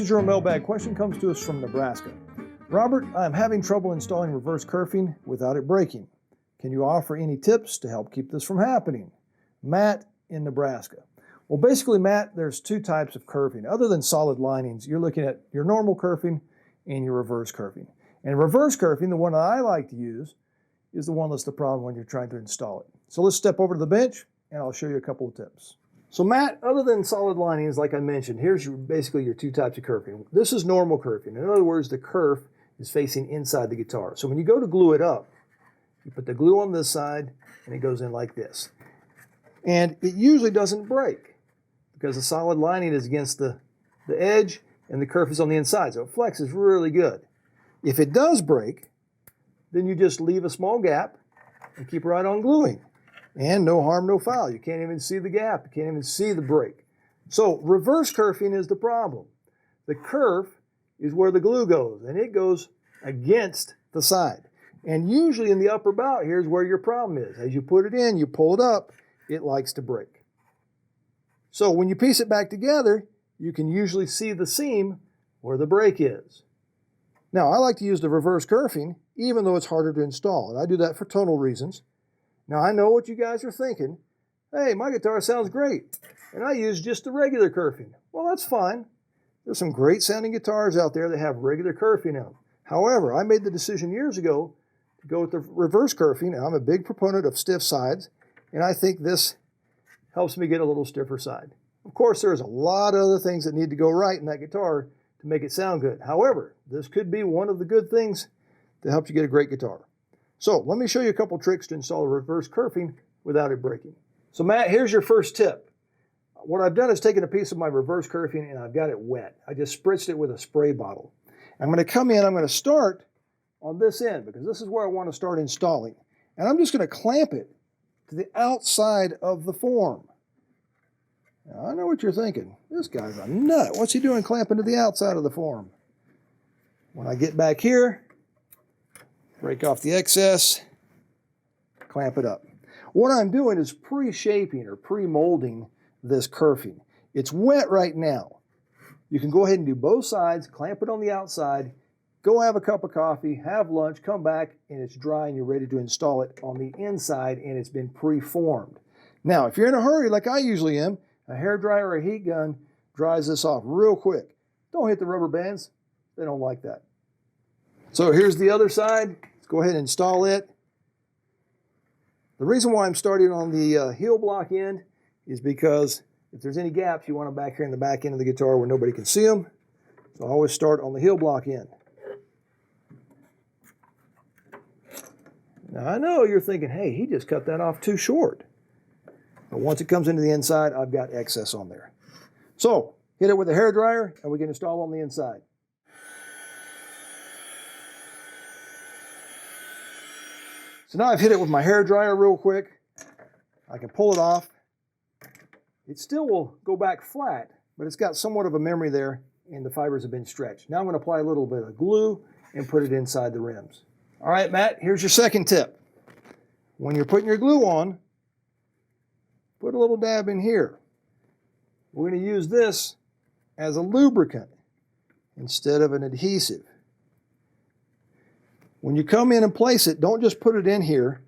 is your mailbag question comes to us from Nebraska. Robert, I'm having trouble installing reverse kerfing without it breaking. Can you offer any tips to help keep this from happening? Matt in Nebraska. Well, basically, Matt, there's two types of kerfing. Other than solid linings, you're looking at your normal kerfing and your reverse kerfing. And reverse kerfing, the one that I like to use, is the one that's the problem when you're trying to install it. So let's step over to the bench and I'll show you a couple of tips. So Matt, other than solid linings, like I mentioned, here's basically your two types of kerfing. This is normal kerfing. In other words, the kerf is facing inside the guitar. So when you go to glue it up, you put the glue on this side and it goes in like this. And it usually doesn't break because the solid lining is against the edge and the kerf is on the inside. So it flexes really good. If it does break, then you just leave a small gap and keep right on gluing. And no harm, no foul. You can't even see the gap. You can't even see the break. So reverse kerfing is the problem. The kerf is where the glue goes, and it goes against the side. And usually in the upper bout here is where your problem is. As you put it in, you pull it up, it likes to break. So when you piece it back together, you can usually see the seam where the break is. Now, I like to use the reverse kerfing, even though it's harder to install, and I do that for tonal reasons. Now, I know what you guys are thinking. Hey, my guitar sounds great, and I use just the regular kerfing. Well, that's fine. There's some great sounding guitars out there that have regular kerfing in them. However, I made the decision years ago to go with the reverse kerfing. I'm a big proponent of stiff sides, and I think this helps me get a little stiffer side. Of course, there's a lot of other things that need to go right in that guitar to make it sound good. However, this could be one of the good things to help you get a great guitar. So let me show you a couple tricks to install a reverse kerfing without it breaking. So Matt, here's your first tip. What I've done is taken a piece of my reverse kerfing and I've got it wet. I just spritzed it with a spray bottle. I'm going to come in, I'm going to start on this end because this is where I want to start installing. And I'm just going to clamp it to the outside of the form. Now, I know what you're thinking. This guy's a nut. What's he doing clamping to the outside of the form? When I get back here, break off the excess, clamp it up. What I'm doing is pre-shaping or pre-molding this kerfing. It's wet right now. You can go ahead and do both sides, clamp it on the outside, go have a cup of coffee, have lunch, come back, and it's dry and you're ready to install it on the inside and it's been pre-formed. Now, if you're in a hurry like I usually am, a hairdryer or a heat gun dries this off real quick. Don't hit the rubber bands. They don't like that. So here's the other side. Let's go ahead and install it. The reason why I'm starting on the heel block end is because if there's any gaps, you want them back here in the back end of the guitar where nobody can see them. So I always start on the heel block end. Now I know you're thinking, hey, he just cut that off too short. But once it comes into the inside, I've got excess on there. So hit it with a hairdryer and we can install on the inside. So now I've hit it with my hairdryer real quick. I can pull it off. It still will go back flat, but it's got somewhat of a memory there and the fibers have been stretched. Now I'm going to apply a little bit of glue and put it inside the rims. All right, Matt, here's your second tip. When you're putting your glue on, put a little dab in here. We're going to use this as a lubricant instead of an adhesive. When you come in and place it, don't just put it in here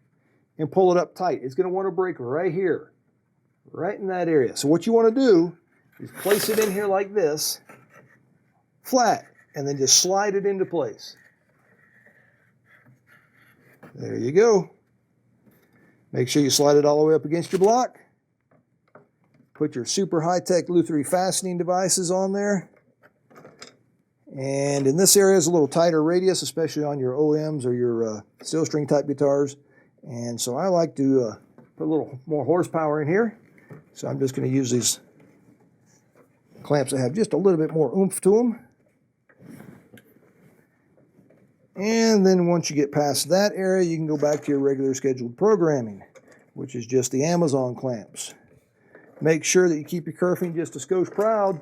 and pull it up tight. It's going to want to break right here, right in that area. So what you want to do is place it in here like this, flat, and then just slide it into place. There you go. Make sure you slide it all the way up against your block. Put your super high-tech Luthier fastening devices on there. And in this area is a little tighter radius, especially on your OMs or your steel string type guitars. And so I like to put a little more horsepower in here. So I'm just going to use these clamps that have just a little bit more oomph to them. And then once you get past that area, you can go back to your regular scheduled programming, which is just the Amazon clamps. Make sure that you keep your kerfing just a skosh proud.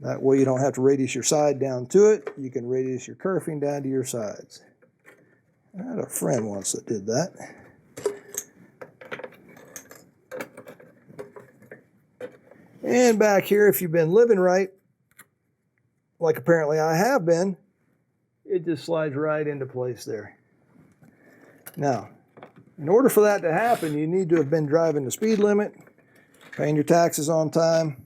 That way you don't have to radius your side down to it. You can radius your kerfing down to your sides. I had a friend once that did that. And back here, if you've been living right, like apparently I have been, it just slides right into place there. Now, in order for that to happen, you need to have been driving the speed limit, paying your taxes on time.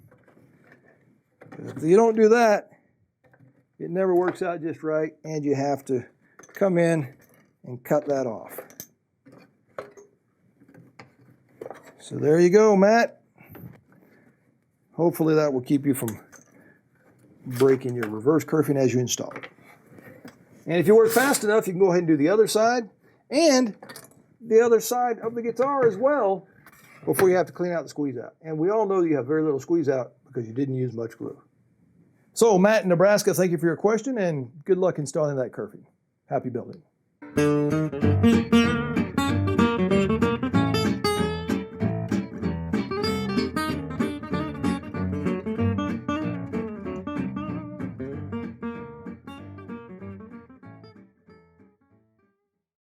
If you don't do that, it never works out just right, and you have to come in and cut that off. So there you go, Matt. Hopefully that will keep you from breaking your reverse kerfing as you install it. And if you work fast enough, you can go ahead and do the other side and the other side of the guitar as well before you have to clean out the squeeze out. And we all know that you have very little squeeze out because you didn't use much glue. So Matt in Nebraska, thank you for your question and good luck installing that kerfing. Happy building.